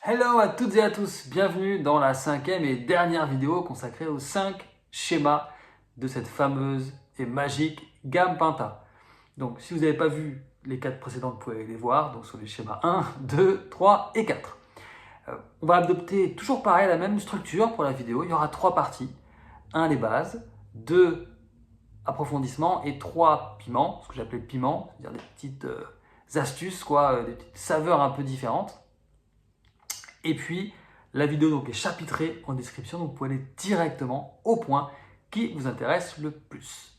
Hello à toutes et à tous, bienvenue dans la cinquième et dernière vidéo consacrée aux 5 schémas de cette fameuse et magique gamme Pinta. Donc si vous n'avez pas vu les 4 précédentes, vous pouvez aller les voir, donc sur les schémas 1, 2, 3 et 4. On va adopter toujours pareil la même structure pour la vidéo, il y aura 3 parties. 1 les bases, 2 approfondissements et 3 piments, ce que j'appelais piments, c'est-à-dire des petites astuces, des petites saveurs un peu différentes. Et puis, la vidéo donc est chapitrée en description, donc vous pouvez aller directement au point qui vous intéresse le plus.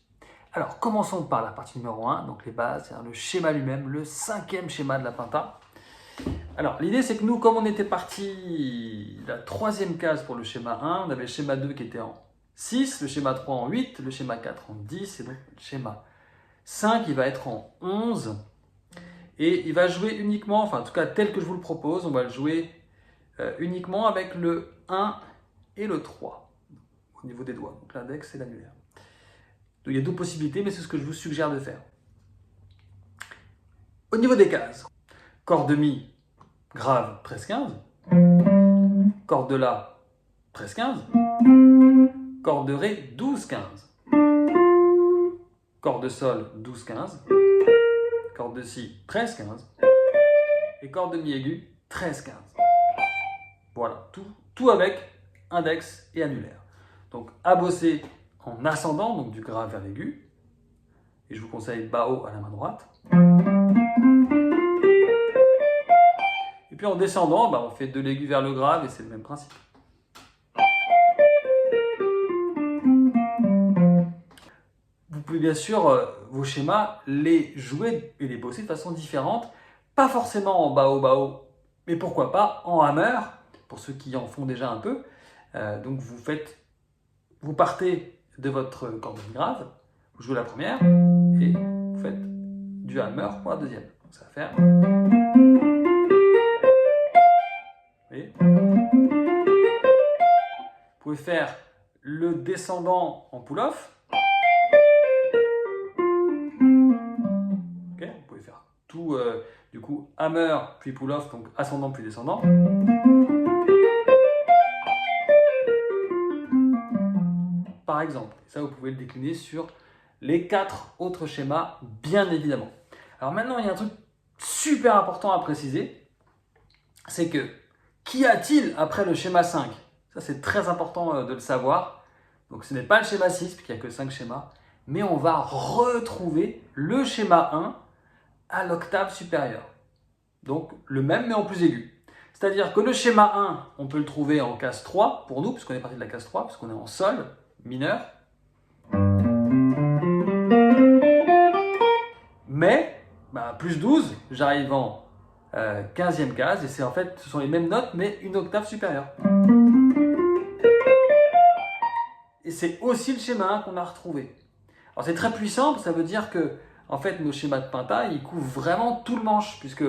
Alors, commençons par la partie numéro 1, donc les bases, c'est-à-dire le schéma lui-même, le 5e schéma de la Pinta. Alors, l'idée c'est que nous, comme on était parti la 3e case pour le schéma 1, on avait le schéma 2 qui était en 6, le schéma 3 en 8, le schéma 4 en 10, et donc le schéma 5 il va être en 11. Et il va jouer uniquement, enfin en tout cas tel que je vous le propose, on va le jouer uniquement avec le 1 et le 3 au niveau des doigts, donc l'index et l'annulaire. Donc il y a 2 possibilités, mais c'est ce que je vous suggère de faire. Au niveau des cases, corde de mi, grave, 13-15, corde de la, 13-15, corde de ré, 12-15, corde de sol, 12-15, corde de si, 13-15, et corde de mi aigu, 13-15. Voilà, tout avec index et annulaire. Donc à bosser en ascendant, donc du grave vers l'aigu. Et je vous conseille bas-haut à la main droite. Et puis en descendant, on fait de l'aigu vers le grave et c'est le même principe. Vous pouvez bien sûr, vos schémas, les jouer et les bosser de façon différente. Pas forcément en bas-haut, mais pourquoi pas en hammer, pour ceux qui en font déjà un peu. Donc vous partez de votre corde de grave, vous jouez la première et vous faites du hammer pour la deuxième. Donc ça va faire. Vous pouvez faire le descendant en pull-off. Okay, vous pouvez faire tout, du coup, hammer puis pull-off, donc ascendant puis descendant. Par exemple, ça vous pouvez le décliner sur les 4 autres schémas, bien évidemment. Alors maintenant, il y a un truc super important à préciser, c'est que qu'y a-t-il après le schéma 5? Ça, c'est très important de le savoir. Donc ce n'est pas le schéma 6, puisqu'il n'y a que 5 schémas, mais on va retrouver le schéma 1 à l'octave supérieure. Donc le même, mais en plus aigu. C'est-à-dire que le schéma 1, on peut le trouver en case 3, pour nous, puisqu'on est parti de la case 3, puisqu'on est en sol mineur. Mais, plus 12, j'arrive en 15e case, et ce sont les mêmes notes, mais une octave supérieure. Et c'est aussi le schéma 1 qu'on a retrouvé. Alors c'est très puissant, ça veut dire que en fait, nos schémas de Pinta, ils couvrent vraiment tout le manche, puisque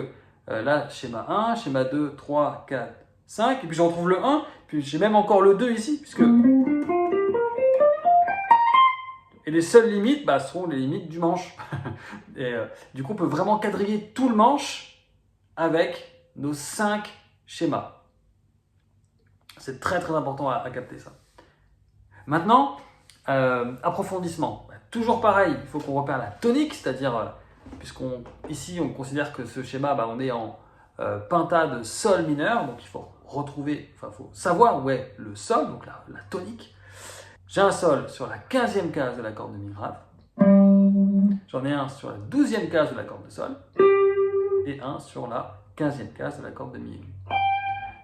là, schéma 1, schéma 2, 3, 4, 5, et puis j'en trouve le 1, puis j'ai même encore le 2 ici, puisque... Et les seules limites seront les limites du manche. Et du coup, on peut vraiment quadriller tout le manche avec nos 5 schémas. C'est très très important à capter ça. Maintenant, approfondissement. Toujours pareil, il faut qu'on repère la tonique, c'est-à-dire, ici on considère que ce schéma, on est en Pinta de sol mineur, donc il faut faut savoir où est le sol, donc la tonique. J'ai un sol sur la 15e case de la corde de mi grave, j'en ai un sur la 12e case de la corde de sol, et un sur la 15e case de la corde de mi aigu.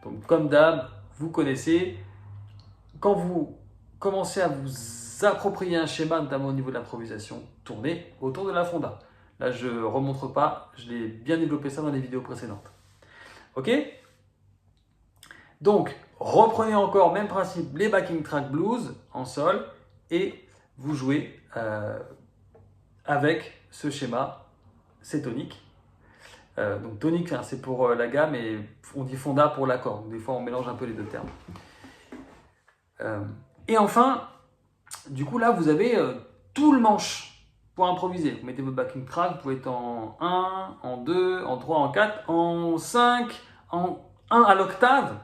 Donc comme d'hab, vous connaissez, quand vous commencez à vous approprier un schéma, notamment au niveau de l'improvisation, tournez autour de la fonda. Là, je ne remontre pas, je l'ai bien développé ça dans les vidéos précédentes. Ok? Donc, reprenez encore, même principe, les backing track blues en sol, et vous jouez avec ce schéma, c'est tonique. Donc tonique, c'est pour la gamme, et on dit fonda pour l'accord. Des fois, on mélange un peu les deux termes. Et enfin, du coup, là, vous avez tout le manche pour improviser. Vous mettez votre backing track, vous pouvez être en 1, en 2, en 3, en 4, en 5, en 1 à l'octave.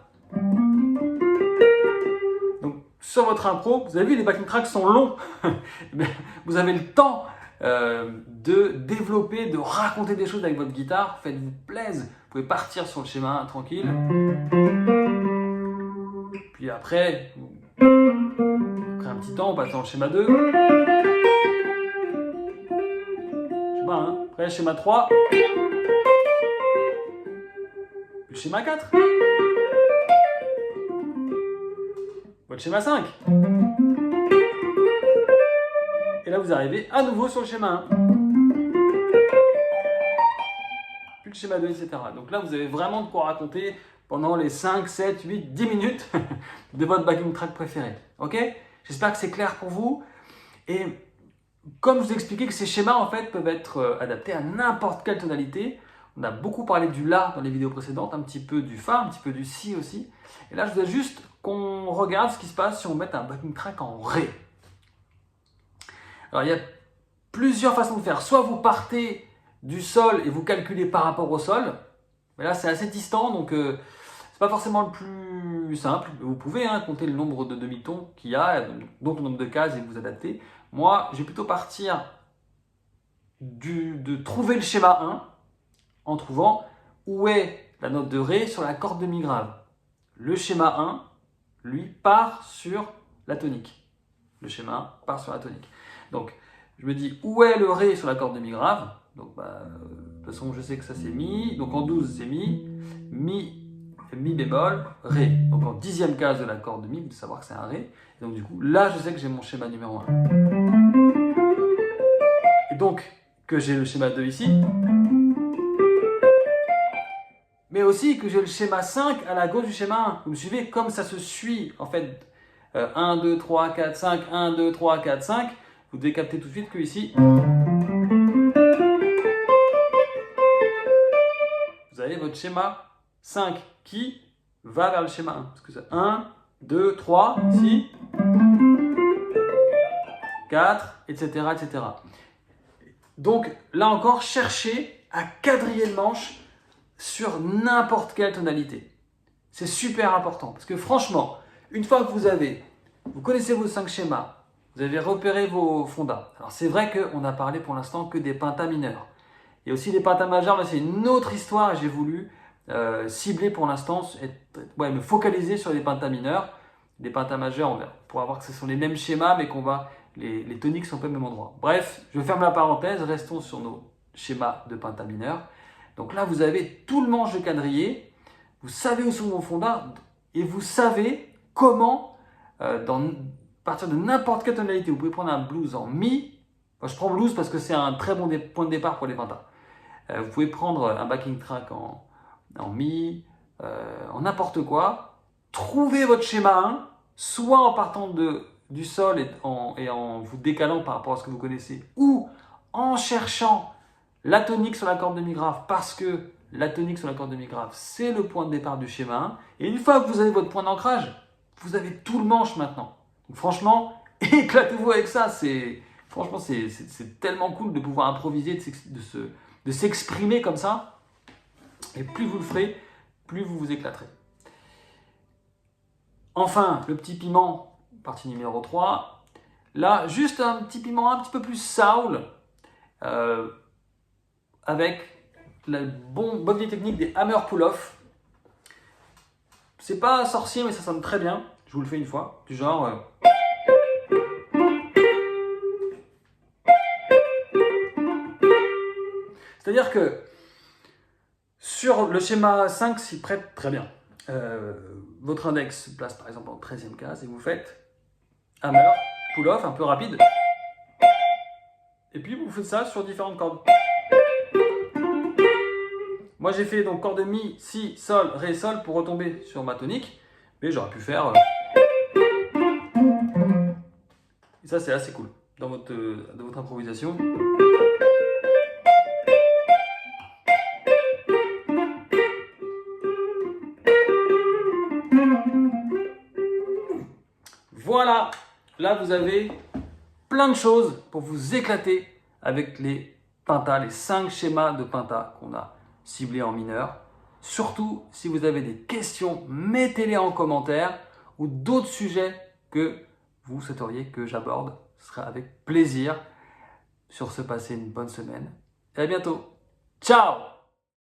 Donc sur votre impro, vous avez vu, les backing tracks sont longs. Vous avez le temps de développer, de raconter des choses avec votre guitare. Faites-vous plaisir. Vous pouvez partir sur le schéma 1 tranquille. Puis après, un petit temps, on passe dans le schéma 2. Schéma 1. Après, le schéma 3. Le schéma 4. Votre schéma 5. Et là, vous arrivez à nouveau sur le schéma 1. Puis le schéma 2, etc. Donc là, vous avez vraiment de quoi raconter pendant les 5, 7, 8, 10 minutes de votre backing track préféré. Ok? J'espère que c'est clair pour vous. Et comme je vous ai expliqué que ces schémas en fait peuvent être adaptés à n'importe quelle tonalité. On a beaucoup parlé du La dans les vidéos précédentes, un petit peu du Fa, un petit peu du Si aussi. Et là, je voudrais juste qu'on regarde ce qui se passe si on met un backing track en Ré. Alors, il y a plusieurs façons de faire. Soit vous partez du Sol et vous calculez par rapport au Sol. Mais là, c'est assez distant, donc c'est pas forcément le plus simple. Vous pouvez compter le nombre de demi-tons qu'il y a, donc le nombre de cases et vous adapter. Moi, je vais plutôt partir de trouver le schéma 1 en trouvant où est la note de Ré sur la corde de Mi grave. Le schéma 1, lui, part sur la tonique. Le schéma 1 part sur la tonique. Donc, je me dis où est le Ré sur la corde de Mi grave. Donc, de toute façon, je sais que ça c'est Mi. Donc, en 12, c'est Mi. Mi bémol, Ré. Donc, en 10e case de la corde de Mi, vous devez savoir que c'est un Ré. Et donc, du coup, là, je sais que j'ai mon schéma numéro 1. Et donc, que j'ai le schéma 2 ici. Mais aussi que j'ai le schéma 5 à la gauche du schéma 1. Vous me suivez, comme ça se suit, en fait, 1, 2, 3, 4, 5, 1, 2, 3, 4, 5. Vous devez capter tout de suite que ici, vous avez votre schéma 5 qui va vers le schéma 1. Parce que c'est 1, 2, 3, ici, 4, etc., etc. Donc, là encore, cherchez à quadriller le manche sur n'importe quelle tonalité. C'est super important. Parce que franchement, une fois que vous connaissez vos 5 schémas, vous avez repéré vos fondas. Alors, c'est vrai qu'on a parlé pour l'instant que des pentas mineurs. Il y a aussi des pentas majeurs, mais c'est une autre histoire et j'ai voulu cibler pour l'instant, me focaliser sur les pentas mineurs. Les pentas majeurs, on pourra voir que ce sont les mêmes schémas, mais les toniques sont pas au même endroit. Bref, je ferme la parenthèse, restons sur nos schémas de pentas mineurs. Donc là, vous avez tout le manche de quadrillé, vous savez où sont vos fondas et vous savez comment, à partir de n'importe quelle tonalité, vous pouvez prendre un blues en Mi. Enfin, je prends blues parce que c'est un très bon point de départ pour les pentas. Vous pouvez prendre un backing track en Mi, en n'importe quoi. Trouvez votre schéma 1, soit en partant du Sol et en vous décalant par rapport à ce que vous connaissez, ou en cherchant la tonique sur la corde de Mi grave, parce que la tonique sur la corde de Mi grave, c'est le point de départ du schéma 1. Et une fois que vous avez votre point d'ancrage, vous avez tout le manche maintenant. Donc franchement, éclatez-vous avec ça. Franchement, c'est tellement cool de pouvoir improviser, de s'exprimer comme ça. Et plus vous le ferez, plus vous vous éclaterez. Enfin, le petit piment, partie numéro 3. Là, juste un petit piment un petit peu plus soul, avec la bonne vieille technique des hammer pull-off. C'est pas sorcier, mais ça sonne très bien. Je vous le fais une fois, du genre. C'est-à-dire que sur le schéma 5 s'y prête très bien. Votre index se place par exemple en 13e case et vous faites hammer, pull-off, un peu rapide. Et puis vous faites ça sur différentes cordes. Moi j'ai fait donc corde Mi, Si, Sol, Ré, Sol pour retomber sur ma tonique. Mais j'aurais pu faire. Et ça c'est assez cool dans votre improvisation. Voilà, là vous avez plein de choses pour vous éclater avec les pentas, les 5 schémas de pentas qu'on a ciblés en mineur Surtout, si vous avez des questions, mettez-les en commentaire ou d'autres sujets que vous souhaiteriez que j'aborde. Ce sera avec plaisir. Sur ce, passez une bonne semaine et à bientôt. Ciao!